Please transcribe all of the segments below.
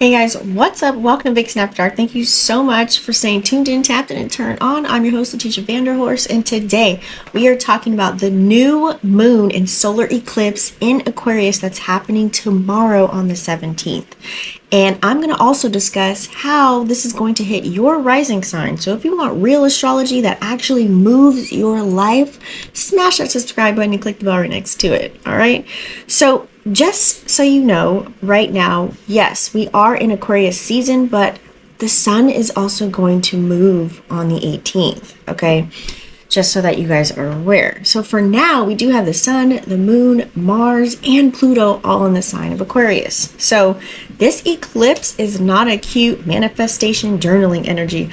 Hey guys, what's up? Welcome to Vixen After Dark. Thank you so much for staying tuned in, tapped in, and turned on. I'm your host, Letitia Vanderhorst, and today we are talking about the new moon and solar eclipse in Aquarius that's happening tomorrow on the 17th. And I'm going to also discuss how this is going to hit your rising sign. So if you want real astrology that actually moves your life, smash that subscribe button and click the bell right next to it. All right. So just so you know, right now, yes, we are in Aquarius season, but the sun is also going to move on the 18th. Okay. Just so that you guys are aware. So for now, we do have the sun, the moon, Mars, and Pluto all in the sign of Aquarius. So this eclipse is not a cute manifestation journaling energy.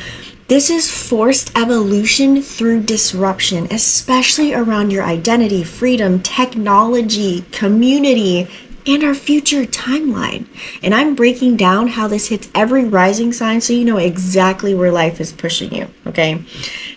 This is forced evolution through disruption, especially around your identity, freedom, technology, community, and our future timeline. And I'm breaking down how this hits every rising sign so you know exactly where life is pushing you, okay?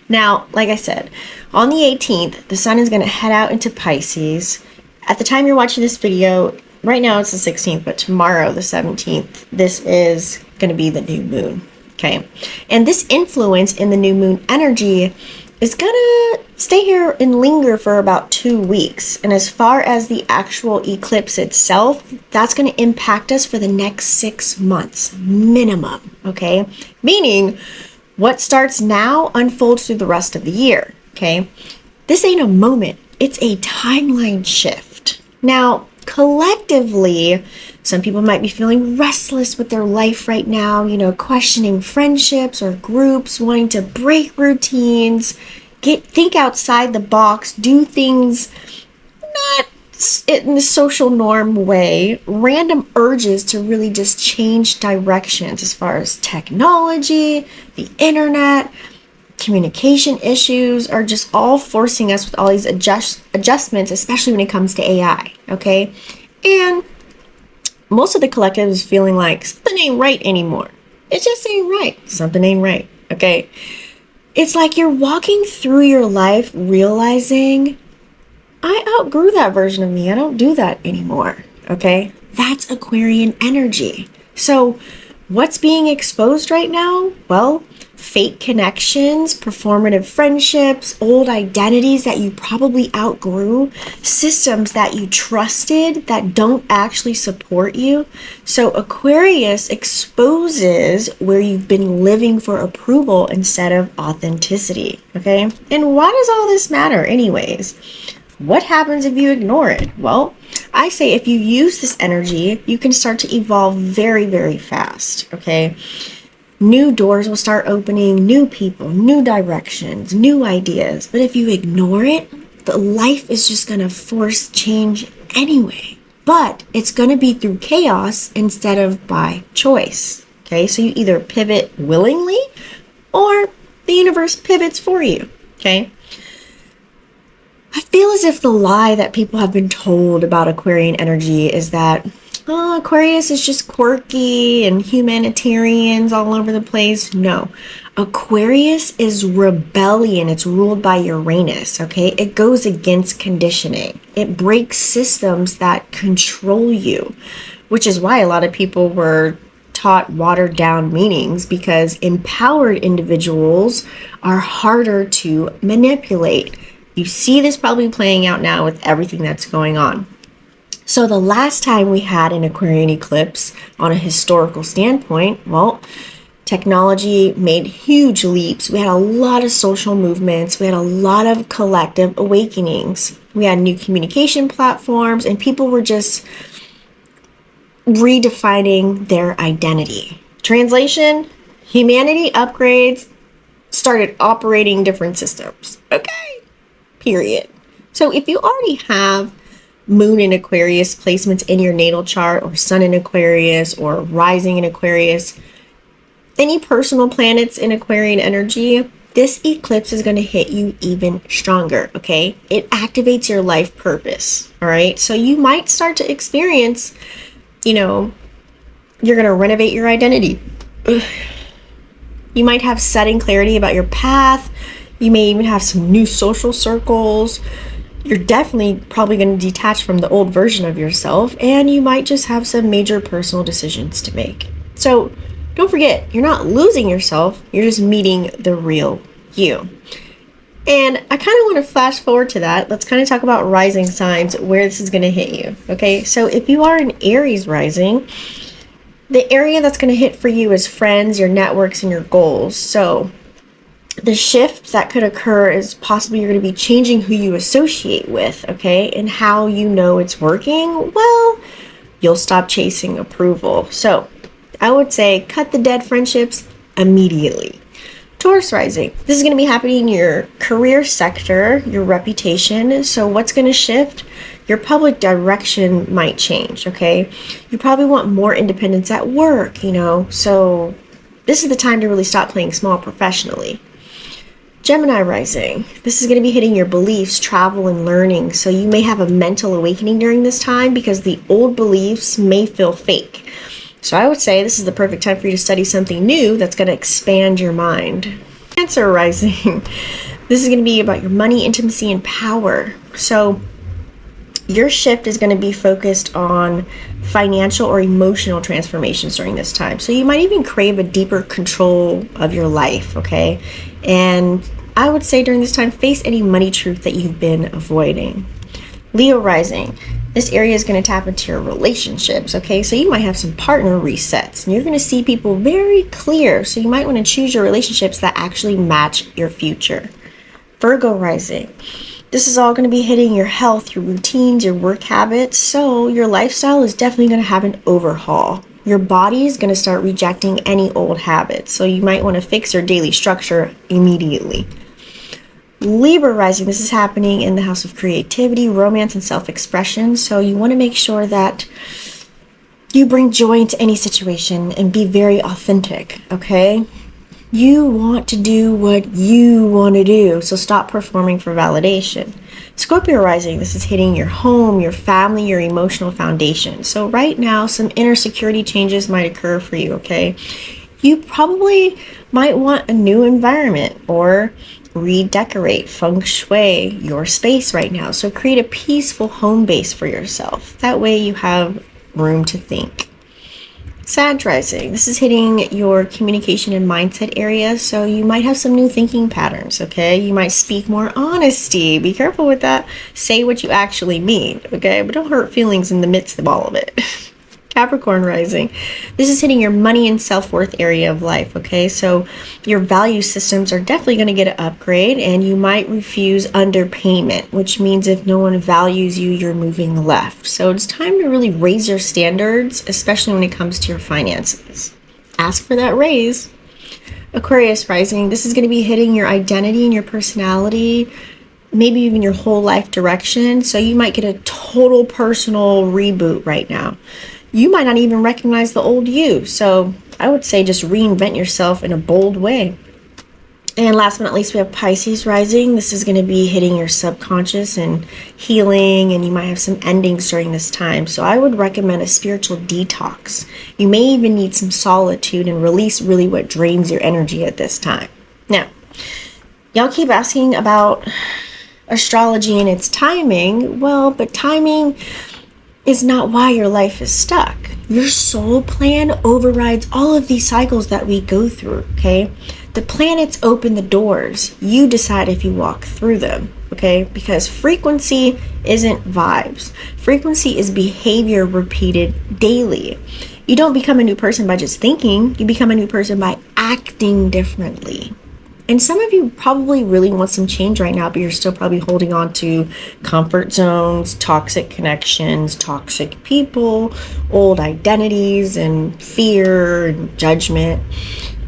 Now, like I said, on the 18th, the sun is going to head out into Pisces. At the time you're watching this video, right now it's the 16th, but tomorrow, the 17th, this is going to be the new moon, okay? And this influence in the new moon energy is gonna stay here and linger for about 2 weeks. And as far as the actual eclipse itself, that's gonna impact us for the next 6 months, minimum, okay? Meaning, what starts now unfolds through the rest of the year, okay? This ain't a moment, it's a timeline shift. Now, collectively, some people might be feeling restless with their life right now, questioning friendships or groups, wanting to break routines, think outside the box, do things not in the social norm way, random urges to really just change directions as far as technology, the internet, communication issues are just all forcing us with all these adjustments, especially when it comes to AI, okay? And most of the collective is feeling like something ain't right anymore. It just ain't right. Something ain't right, okay? It's like you're walking through your life realizing, I outgrew that version of me. I don't do that anymore, okay? That's Aquarian energy. So what's being exposed right now? Well, fake connections, performative friendships, old identities that you probably outgrew, systems that you trusted that don't actually support you. So Aquarius exposes where you've been living for approval instead of authenticity, okay? And why does all this matter anyways? What happens if you ignore it? Well, I say if you use this energy, you can start to evolve very, very fast, okay? New doors will start opening, new people, new directions, new ideas. But if you ignore it, the life is just going to force change anyway. But it's going to be through chaos instead of by choice. Okay, so you either pivot willingly or the universe pivots for you. Okay. I feel as if the lie that people have been told about Aquarian energy is that Aquarius is just quirky and humanitarians all over the place. No, Aquarius is rebellion. It's ruled by Uranus, okay? It goes against conditioning. It breaks systems that control you, which is why a lot of people were taught watered down meanings, because empowered individuals are harder to manipulate. You see this probably playing out now with everything that's going on. So the last time we had an Aquarian eclipse on a historical standpoint, well, technology made huge leaps. We had a lot of social movements. We had a lot of collective awakenings. We had new communication platforms, and people were just redefining their identity. Translation, humanity upgrades started operating different systems. Okay, period. So if you already have Moon in Aquarius placements in your natal chart, or Sun in Aquarius, or rising in Aquarius, any personal planets in Aquarian energy, this eclipse is going to hit you even stronger, okay? It activates your life purpose, all right? So you might start to experience, you're going to renovate your identity. You might have sudden clarity about your path. You may even have some new social circles. You're definitely probably going to detach from the old version of yourself, and you might just have some major personal decisions to make. So don't forget, you're not losing yourself, you're just meeting the real you. And I kind of want to flash forward to that. Let's kind of talk about rising signs, where this is going to hit you. Okay, so if you are an Aries rising, the area that's going to hit for you is friends, your networks, and your goals. So the shift that could occur is possibly you're going to be changing who you associate with, okay, and how you know it's working. Well, you'll stop chasing approval. So I would say cut the dead friendships immediately. Taurus rising, this is going to be happening in your career sector, your reputation. So what's going to shift? Your public direction might change, okay? You probably want more independence at work, so this is the time to really stop playing small professionally. Gemini rising, this is going to be hitting your beliefs, travel, and learning. So you may have a mental awakening during this time because the old beliefs may feel fake. So I would say this is the perfect time for you to study something new that's going to expand your mind. Cancer rising, this is going to be about your money, intimacy, and power. So your shift is going to be focused on financial or emotional transformations during this time. So you might even crave a deeper control of your life, okay? And I would say during this time, face any money truth that you've been avoiding. Leo rising, this area is going to tap into your relationships, okay? So you might have some partner resets, and you're going to see people very clear. So you might want to choose your relationships that actually match your future. Virgo rising, this is all going to be hitting your health, your routines, your work habits. So your lifestyle is definitely going to have an overhaul. Your body is going to start rejecting any old habits. So you might want to fix your daily structure immediately. Libra rising, this is happening in the house of creativity, romance, and self-expression. So you want to make sure that you bring joy into any situation and be very authentic, okay? You want to do what you want to do, so stop performing for validation. Scorpio rising, this is hitting your home, your family, your emotional foundation. So right now, some inner security changes might occur for you, okay? You probably might want a new environment or redecorate, feng shui your space right now. So create a peaceful home base for yourself. That way you have room to think. Sag rising, this is hitting your communication and mindset area, so you might have some new thinking patterns, okay? You might speak more honesty. Be careful with that. Say what you actually mean, okay? But don't hurt feelings in the midst of all of it. Capricorn rising, this is hitting your money and self-worth area of life, okay? So your value systems are definitely going to get an upgrade, and you might refuse underpayment, which means if no one values you, you're moving left. So it's time to really raise your standards, especially when it comes to your finances. Ask for that raise. Aquarius rising, this is going to be hitting your identity and your personality, maybe even your whole life direction. So you might get a total personal reboot right now. You might not even recognize the old you. So I would say just reinvent yourself in a bold way. And last but not least, we have Pisces rising. This is going to be hitting your subconscious and healing, and you might have some endings during this time. So I would recommend a spiritual detox. You may even need some solitude and release really what drains your energy at this time. Now, y'all keep asking about astrology and its timing. Well, but timing is not why your life is stuck. Your soul plan overrides all of these cycles that we go through, okay? The planets open the doors. You decide if you walk through them, okay? Because frequency isn't vibes. Frequency is behavior repeated daily. You don't become a new person by just thinking. You become a new person by acting differently. And some of you probably really want some change right now, but you're still probably holding on to comfort zones, toxic connections, toxic people, old identities, and fear and judgment.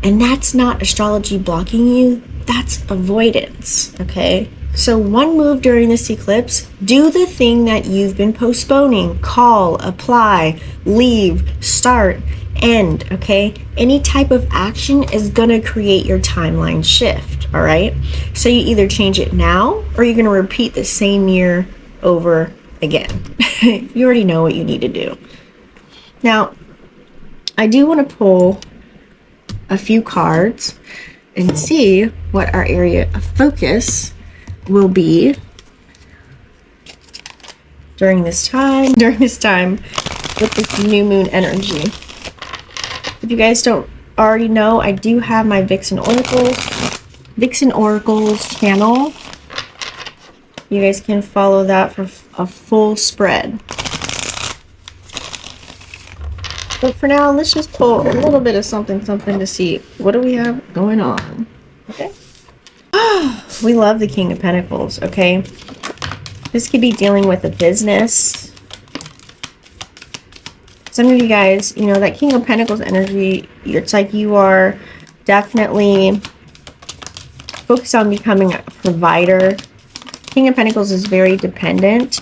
And that's not astrology blocking you, that's avoidance, okay? So one move during this eclipse, do the thing that you've been postponing. Call, apply, leave, start, end, okay? Any type of action is gonna create your timeline shift, all right? So you either change it now or you're gonna repeat the same year over again. You already know what you need to do. Now, I do wanna pull a few cards and see what our area of focus will be during this time with this new moon energy. If you guys don't already know, I do have my Vixen Oracles channel. You guys can follow that for a full spread. But for now, let's just pull a little bit of something to see what do we have going on. Okay. We love the King of Pentacles, okay? This could be dealing with a business. Some of you guys, you know, that King of Pentacles energy, it's like you are definitely focused on becoming a provider. King of Pentacles is very dependent.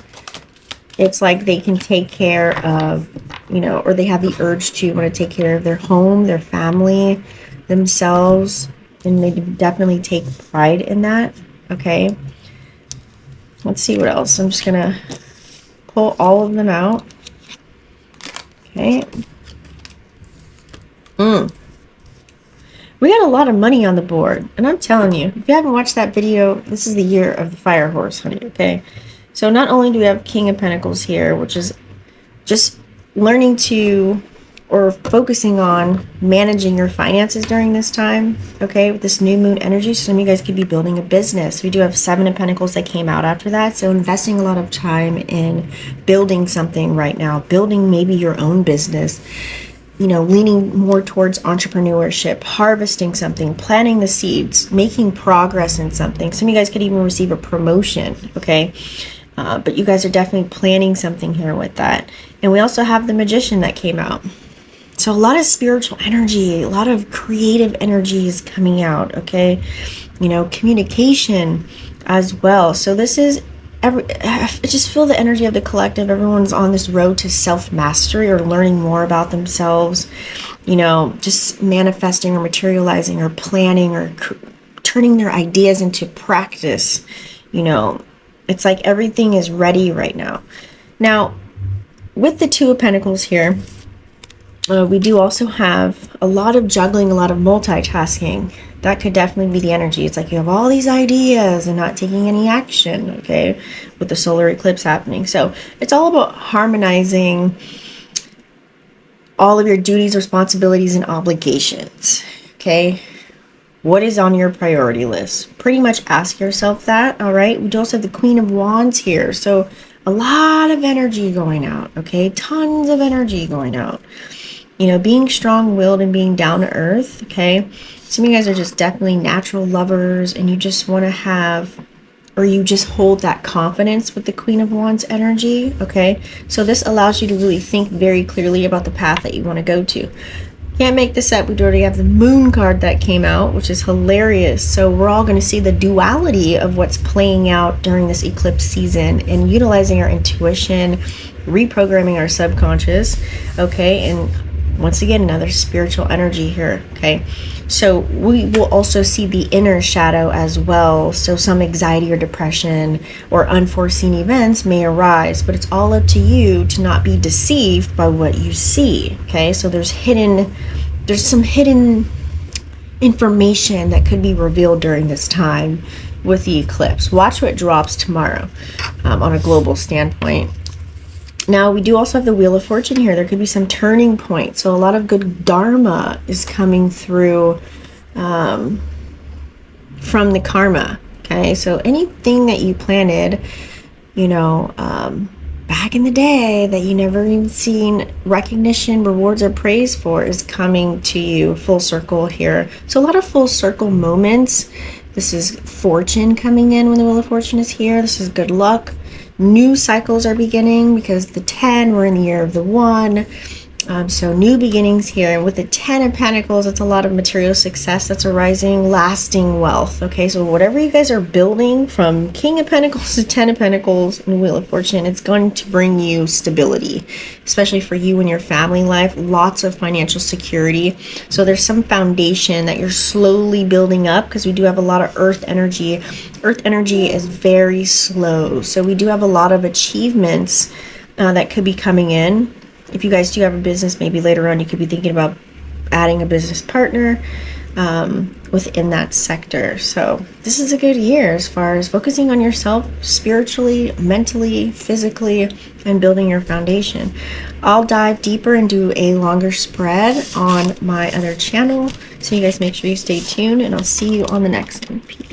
It's like they can take care of, you know, or they have the urge to want to take care of their home, their family, themselves, and they definitely take pride in that. Okay. Let's see what else. I'm just going to pull all of them out. Okay. We got a lot of money on the board. And I'm telling you, if you haven't watched that video, this is the year of the fire horse, honey. Okay. So not only do we have King of Pentacles here, which is just learning to, or focusing on managing your finances during this time, okay, with this new moon energy. So some of you guys could be building a business. We do have Seven of Pentacles that came out after that. So investing a lot of time in building something right now, building maybe your own business, you know, leaning more towards entrepreneurship, harvesting something, planting the seeds, making progress in something. Some of you guys could even receive a promotion, okay? But you guys are definitely planning something here with that. And we also have the Magician that came out. So a lot of spiritual energy, a lot of creative energy is coming out, okay? You know, communication as well. So this is, I just feel the energy of the collective. Everyone's on this road to self-mastery or learning more about themselves, you know, just manifesting or materializing or planning or turning their ideas into practice. You know, it's like everything is ready right now. Now, with the Two of Pentacles here, we do also have a lot of juggling, a lot of multitasking. That could definitely be the energy. It's like you have all these ideas and not taking any action, okay, with the solar eclipse happening. So it's all about harmonizing all of your duties, responsibilities, and obligations, okay? What is on your priority list? Pretty much ask yourself that, all right? We also have the Queen of Wands here. So a lot of energy going out, okay? Tons of energy going out. You know, being strong-willed and being down to earth, okay? Some of you guys are just definitely natural lovers and you just want to have, or you just hold that confidence with the Queen of Wands energy, okay? So this allows you to really think very clearly about the path that you want to go to. Can't make this up. We already have the Moon card that came out, which is hilarious. So we're all going to see the duality of what's playing out during this eclipse season and utilizing our intuition, reprogramming our subconscious, okay? And once again, another spiritual energy here, okay? So we will also see the inner shadow as well. So some anxiety or depression or unforeseen events may arise, but it's all up to you to not be deceived by what you see, okay? So there's some hidden information that could be revealed during this time with the eclipse. Watch what drops tomorrow on a global standpoint. Now, we do also have the Wheel of Fortune here. There could be some turning points. So a lot of good dharma is coming through from the karma, okay? So anything that you planted, you know, back in the day that you never even seen recognition, rewards, or praise for is coming to you full circle here. So a lot of full circle moments. This is fortune coming in when the Wheel of Fortune is here. This is good luck. New cycles are beginning because the 10, we're in the year of the 1. So new beginnings here. And with the 10 of Pentacles, it's a lot of material success that's arising, lasting wealth. Okay, so whatever you guys are building from King of Pentacles to 10 of Pentacles and Wheel of Fortune, it's going to bring you stability, especially for you and your family life. Lots of financial security. So there's some foundation that you're slowly building up because we do have a lot of earth energy. Earth energy is very slow. So we do have a lot of achievements that could be coming in. If you guys do have a business, maybe later on you could be thinking about adding a business partner. within that sector. So this is a good year as far as focusing on yourself spiritually, mentally, physically, and building your foundation. I'll dive deeper and do a longer spread on my other channel, so you guys make sure you stay tuned, and I'll see you on the next one. Peace.